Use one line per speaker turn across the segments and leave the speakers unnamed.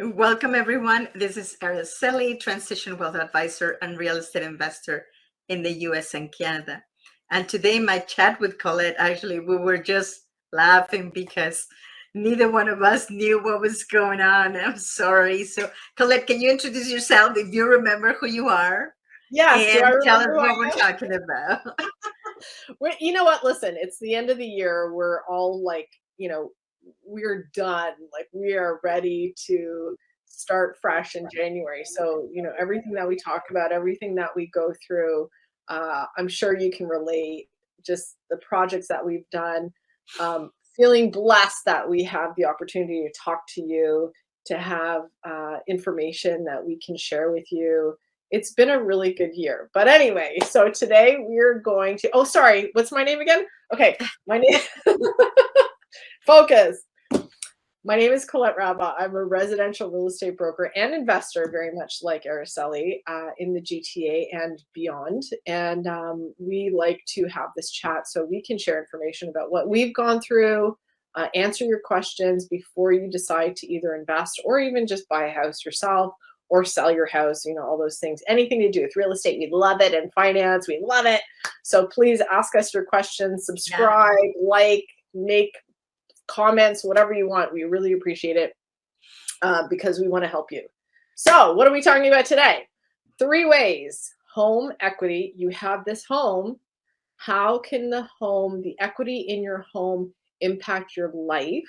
Welcome, everyone. This is Araceli, Transition Wealth Advisor and Real Estate Investor in the US and Canada. And today, my chat with Colette, actually, we were just laughing because neither one of us knew what was going on. I'm sorry. So, Colette, can you introduce yourself if you remember who you are?
Yes, do I
And tell us
remember who
what
I
we're
am?
talking about.
You know what? Listen, it's the end of the year. We're all like, we're done. Like we are ready to start fresh in January. So, everything that we talk about, everything that we go through, I'm sure you can relate. Just the projects that we've done, feeling blessed that we have the opportunity to talk to you, to have information that we can share with you. It's been a really good year. But anyway, so today we're going to, oh, sorry, what's my name again? Okay, my name, focus. My name is Colette Rabba. I'm a residential real estate broker and investor, very much like Araceli, in the GTA and beyond. And we like to have this chat so we can share information about what we've gone through, answer your questions before you decide to either invest or even just buy a house yourself or sell your house, all those things. Anything to do with real estate, we love it, and finance, we love it. So please ask us your questions, subscribe, like, make comments, whatever you want. We really appreciate it because we want to help you. So what are we talking about today? 3 ways. Home equity. You have this home. How can the equity in your home impact your life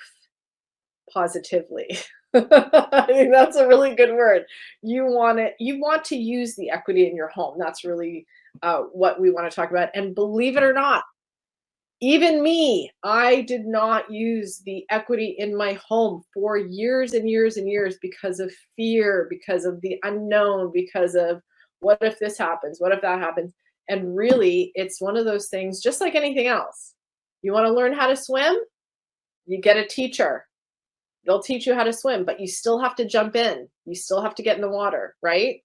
positively? I think that's a really good word. You want to use the equity in your home. That's really what we want to talk about. And believe it or not, even me, I did not use the equity in my home for years and years and years because of fear, because of the unknown, because of what if this happens? What if that happens? And really, it's one of those things, just like anything else. You want to learn how to swim? You get a teacher. They'll teach you how to swim, but you still have to jump in. You still have to get in the water, right?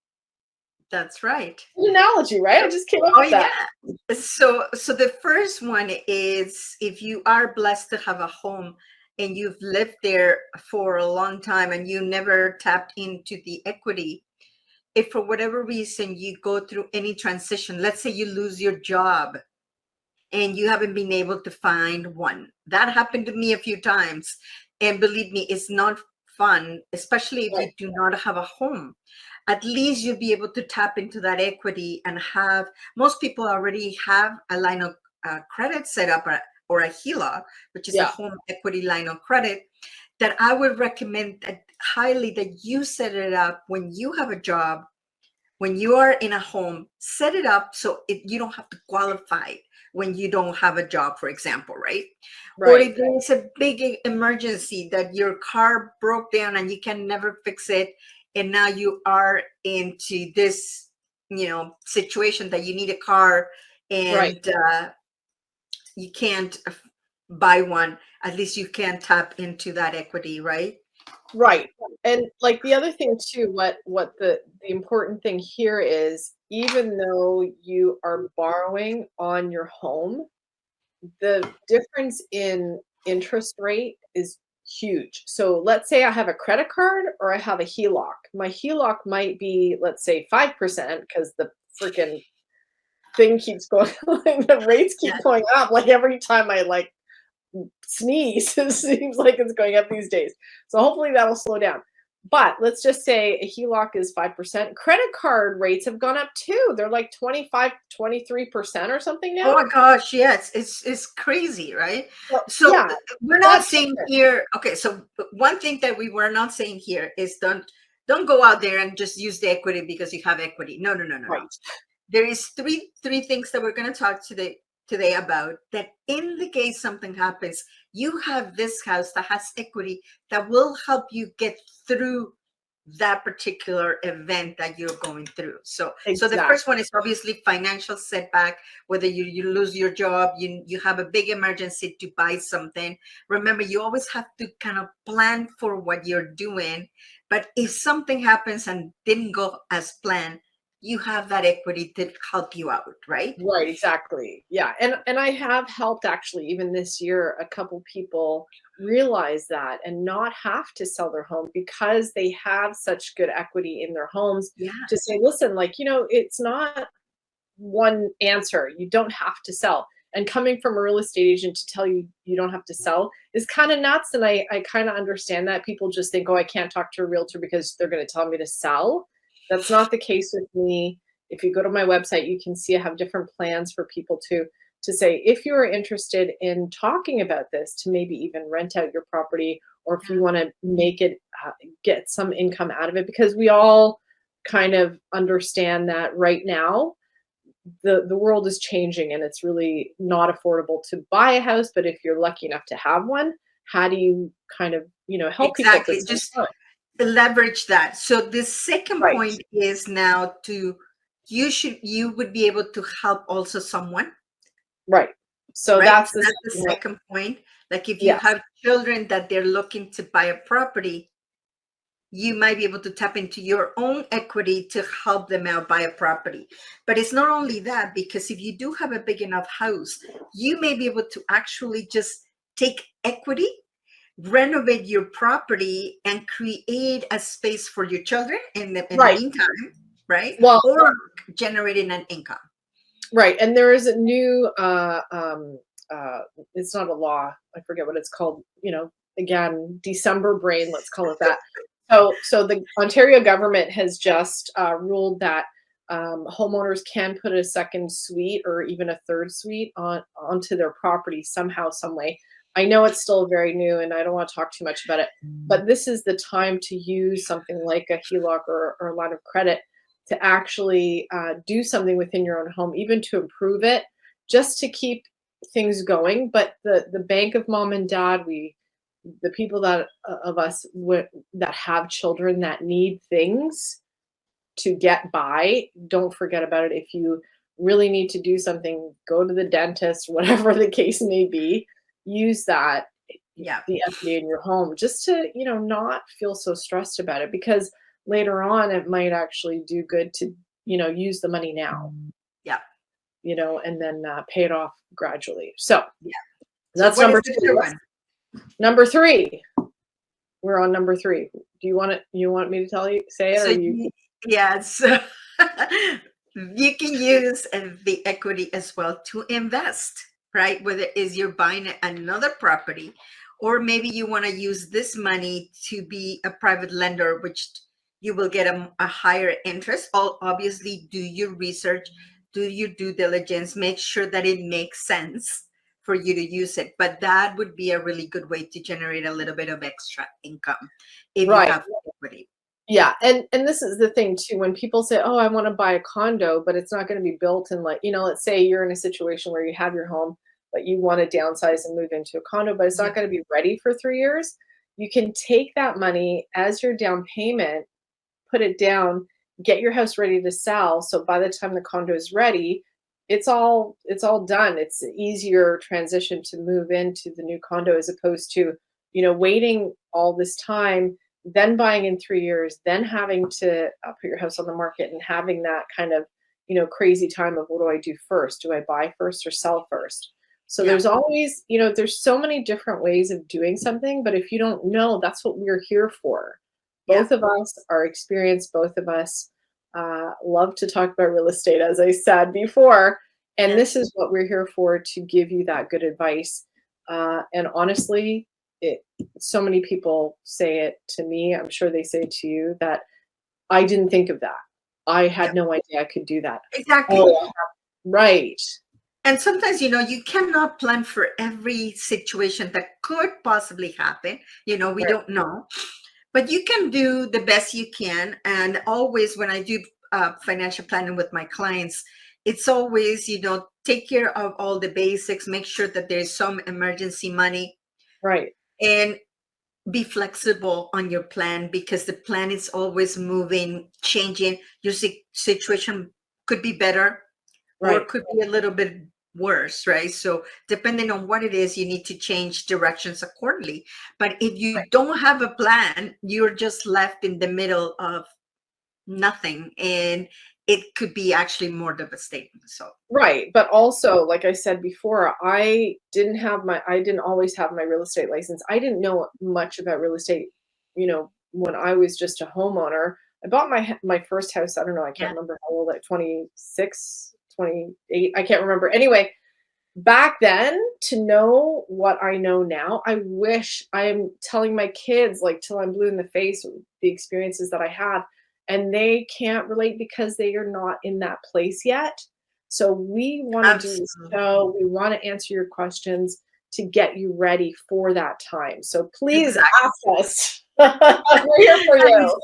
That's right.
Good analogy, right? I just came up
Oh,
with that.
yeah. So the first one is if you are blessed to have a home and you've lived there for a long time and you never tapped into the equity, if for whatever reason you go through any transition, let's say you lose your job and you haven't been able to find one. That happened to me a few times. And believe me, it's not fun, especially if
Right.
you do not have a home. At least you'll be able to tap into that equity and have, most people already have a line of credit set up or a HELOC, which is a
Yeah.
home equity line of credit, that I would recommend that highly that you set it up when you have a job, when you are in a home, set it up so you don't have to qualify when you don't have a job, for example, right? Or
Right.
if there's a big emergency that your car broke down and you can never fix it, and now you are into this, situation that you need a car
Right.
and you can't buy one, at least you can tap into that equity, right?
Right. And like the other thing too, what the important thing here is, even though you are borrowing on your home, the difference in interest rate is huge. So let's say I have a credit card or I have a HELOC. My HELOC might be, let's say, 5% because the freaking thing keeps going, like the rates keep going up. Like every time I sneeze, it seems like it's going up these days. So hopefully that'll slow down. But let's just say a HELOC is 5%. Credit card rates have gone up too. They're like 25, 23% or something
Oh
now.
my gosh, yes, it's crazy, right?
So,
So
yeah,
we're not
that's
saying
different.
here, okay, so one thing that we were not saying here is don't go out there and just use the equity because you have equity. No, no, no, no, no.
Right.
There is three things that we're going to talk today about, that in the case something happens, you have this house that has equity that will help you get through that particular event that you're going through. So the first one
Exactly.
is obviously financial setback, whether you lose your job, you have a big emergency to buy something. Remember, you always have to kind of plan for what you're doing, but if something happens and didn't go as planned, you have that equity to help you out, right?
Right, exactly. Yeah. And I have helped actually even this year a couple people realize that and not have to sell their home because they have such good equity in their homes
Yeah,
to say, listen, like, it's not one answer. You don't have to sell. And coming from a real estate agent to tell you you don't have to sell is kind of nuts. And I kind of understand that. People just think, oh, I can't talk to a realtor because they're going to tell me to sell. That's not the case with me. If you go to my website, you can see I have different plans for people to say, if you are interested in talking about this, to maybe even rent out your property, or if you want to make it get some income out of it, because we all kind of understand that right now the world is changing and it's really not affordable to buy a house. But if you're lucky enough to have one, how do you kind of, help people at the
exactly.
same
Just
time?
leverage that. So the second
Right,
point is now to you would be able to help also someone,
right. So
right?
that's
So
the
that's the
second one.
second point. Like if you
Yes,
have children that they're looking to buy a property, you might be able to tap into your own equity to help them out buy a property. But it's not only that, because if you do have a big enough house, you may be able to actually just take equity, renovate your property, and create a space for your children in the
right.
meantime, right?
Well,
Or generating an income.
right. And there is a new it's not a law. I forget what it's called, again, December brain, let's call it that. So the Ontario government has just ruled that homeowners can put a second suite or even a third suite onto their property somehow, some way. I know it's still very new, and I don't want to talk too much about it, but this is the time to use something like a HELOC or a line of credit to actually do something within your own home, even to improve it, just to keep things going. But the bank of mom and dad, the people that of us that have children that need things to get by, don't forget about it. If you really need to do something, go to the dentist, whatever the case may be, use that,
Yeah.
the equity in your home, just to, not feel so stressed about it, because later on it might actually do good to, use the money now,
Yeah.
and then pay it off gradually. So
Yeah. So
that's
what is
number
the
two.
third one?
Number three. We're on number three. Do you want it? You want me to say it, or
So
you?
yeah, so you can use the equity as well to invest, right? Whether is you're buying another property, or maybe you want to use this money to be a private lender, which you will get a higher interest. Obviously, do your research, do your due diligence, make sure that it makes sense for you to use it. But that would be a really good way to generate a little bit of extra income if you
Right.
have equity.
Yeah, and this is the thing too. When people say, "Oh, I want to buy a condo, but it's not going to be built in, like, let's say you're in a situation where you have your home, but you want to downsize and move into a condo, but it's
Yeah.
not going to be ready for 3 years." You can take that money as your down payment, put it down, get your house ready to sell. So by the time the condo is ready, it's all done. It's an easier transition to move into the new condo, as opposed to, waiting all this time, then buying in 3 years, then having to put your house on the market and having that kind of, crazy time of, what do I do first? Do I buy first or sell first? So
Yeah.
there's always, there's so many different ways of doing something, but if you don't know, that's what we're here for.
Yeah.
Both of us are experienced. Both of us love to talk about real estate, as I said before. And this
Yes.
is what we're here for, to give you that good advice. And honestly, so many people say it to me. I'm sure they say it to you, that I didn't think of that. I
Yeah.
had no idea I could do that.
Exactly.
Oh, right.
And sometimes, you cannot plan for every situation that could possibly happen. We
Right.
don't know, but you can do the best you can. And always, when I do financial planning with my clients, it's always, take care of all the basics, make sure that there's some emergency money,
Right.
and be flexible on your plan, because the plan is always moving, changing. Your situation could be better, or
Right.
it could be a little bit worse, right? So depending on what it is, you need to change directions accordingly. But if you don't have a plan, you're just left in the middle of nothing, and it could be actually more devastating. So
Right. But also, like I said before, I didn't always have my real estate license. I didn't know much about real estate, when I was just a homeowner. I bought my first house, I don't know, I can't
yeah,
remember how old, like 26, 28, I can't remember. Anyway, back then, to know what I know now, I wish I'm telling my kids, like, till I'm blue in the face with the experiences that I had, and they can't relate because they are not in that place yet. So we want to do this
absolutely.
show. We want to answer your questions to get you ready for that time. So please
Exactly.
ask us. We're here for
And
you.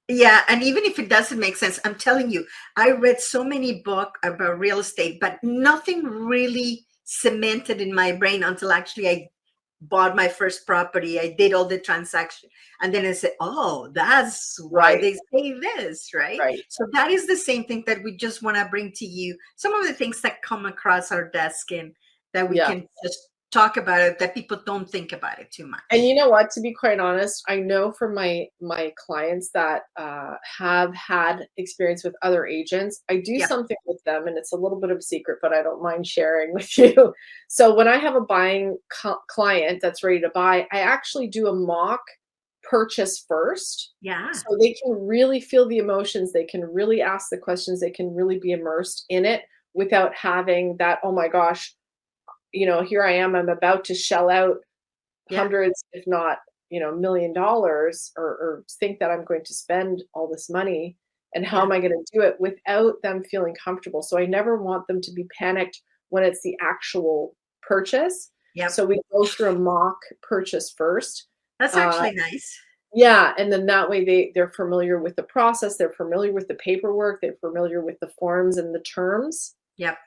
yeah, and even if it doesn't make sense, I'm telling you, I read so many books about real estate, but nothing really cemented in my brain until actually I bought my first property. I did all the transaction, and then I said, "Oh, that's why
Right,
they say this, right?"
right.
So that is the same thing that we just want to bring to you. Some of the things that come across our desk and that we
Yeah.
can just talk about it, that people don't think about it too
And you
much.
know what? To be quite honest, I know from my clients that have had experience with other agents, I do
Yeah,
something with them, and it's a little bit of a secret, but I don't mind sharing with you. So when I have a buying client that's ready to buy, I actually do a mock purchase first,
yeah,
so they can really feel the emotions, they can really ask the questions, they can really be immersed in it without having that, oh my gosh, here I am, I'm about to shell out
yeah,
hundreds, if not, $1 million, or think that I'm going to spend all this money, and how
yeah,
am I going to do it without them feeling comfortable. So I never want them to be panicked when it's the actual purchase.
yep.
So we go through a mock purchase first.
That's
Uh,
actually nice.
yeah, and then that way they're familiar with the process, they're familiar with the paperwork, they're familiar with the forms and the terms.
Yep.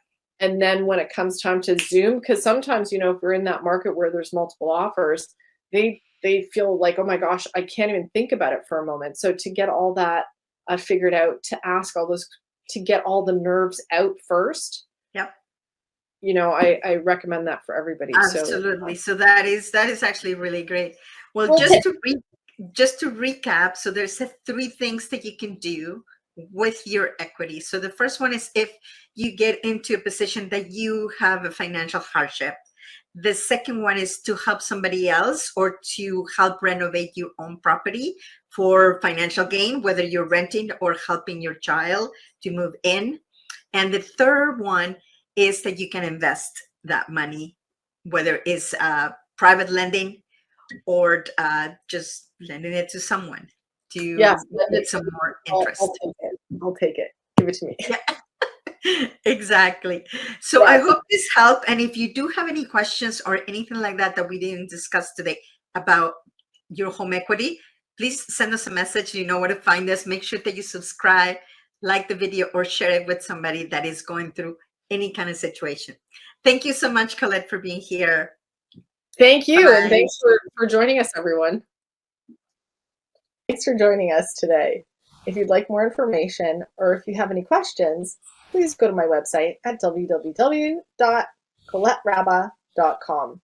And then when it comes time to Zoom, because sometimes, if we're in that market where there's multiple offers, they feel like, oh my gosh, I can't even think about it for a moment. So to get all that figured out, to ask all those, to get all the nerves out first,
Yep.
I recommend that for everybody. So
Absolutely. So that is actually really great. Well,
we'll take,
just to recap, so there's three things that you can do with your equity. So the first one is if you get into a position that you have a financial hardship. The second one is to help somebody else or to help renovate your own property for financial gain, whether you're renting or helping your child to move in. And the third one is that you can invest that money, whether it's private lending or just lending it to someone
yes,
to
send it
get
to
some
me.
more
I'll
interest.
take it. I'll take it. Give it to me.
Yeah, exactly. So I
Yes.
hope this helped. And if you do have any questions or anything like that that we didn't discuss today about your home equity, please send us a message. You know where to find us. Make sure that you subscribe, like the video, or share it with somebody that is going through any kind of situation. Thank you so much, Colette, for being here.
Thank you. And
Bye.
thanks for joining us, everyone. Thanks for joining us today. If you'd like more information or if you have any questions, please go to my website at www.coletterabba.com.